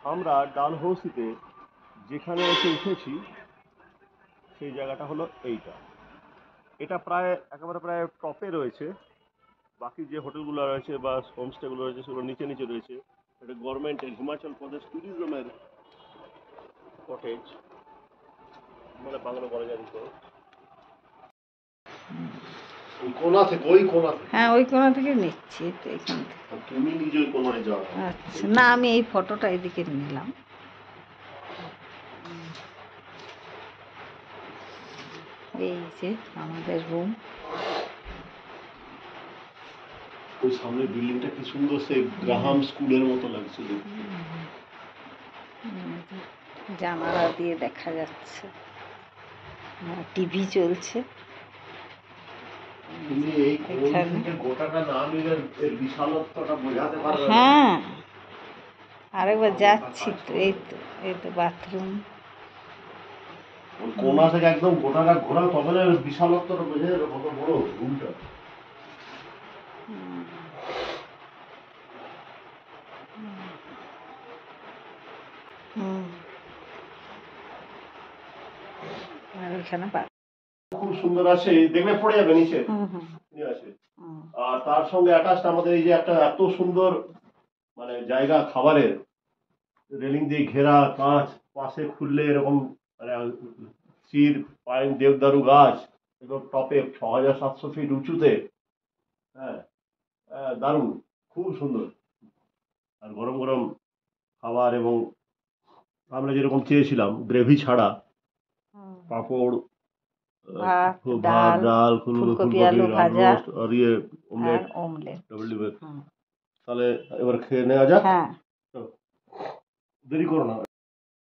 আমরা ডালহৌসিতে যেখানে এসে উঠেছি সেই জায়গাটা হলো এইটা। এটা একেবারে প্রায় টপে রয়েছে। বাকি যে হোটেলগুলো রয়েছে বা হোমস্টেগুলো রয়েছে সেগুলো নিচে নিচে রয়েছে। এটা গভর্নমেন্টের হিমাচল প্রদেশ ট্যুরিজমের কটেজ, মানে বাংলা বলা যায় তো। ওই কোণা থেকে হ্যাঁ, ওই কোণা থেকে নিচ্ছি তো, এখান থেকে। তুমি নিজে ওই কোণায় যাও। আচ্ছা, না আমি এই ফটোটা এদিকে নিলাম। এই যে আমাদের রুম। ওই সামনের বিল্ডিংটা কি সুন্দর, সে গ্রাহাম স্কুলের মতো লাগছে। জানালা দিয়ে দেখা যাচ্ছে, টিভি চলছে। তুমি এই কোণ থেকে গোটাটা না নিলে এর বিশালত্বটা বোঝাতে পারবে না। হ্যাঁ, আরেকবার যাচ্ছি তো। এই তো বাথরুম। ওই কোণা থেকে একদম গোটাটা ঘোরা, তবে না বিশালত্বটা বোঝা যাবে কত বড় রুমটা। আর এখানে খুব সুন্দর আছে, দেখলে পড়ে যাবে নিচে আছে। আর তার সঙ্গে অ্যাটাচড আমাদের এই যে একটা এত সুন্দর মানে জায়গা, খাবারের রেলিং দিয়ে ঘেরা, কাঁচ পাশে খুললে এরকম মানে চির পাইন দেবদারু গাছ, একদম টপে 6700 ফিট উঁচুতে। হ্যাঁ, দারুণ, খুব সুন্দর। আর গরম গরম খাবার, এবং আমরা যেরকম চেয়েছিলাম গ্রেভি ছাড়া, পাঁপড়, ভাত, ডাল, ফুলকপি, আলু ভাজা আর অমলেট, ডবল ডিমের। তাহলে এবার খেয়ে নেওয়া যাক। হ্যাঁ, দেরি করো না।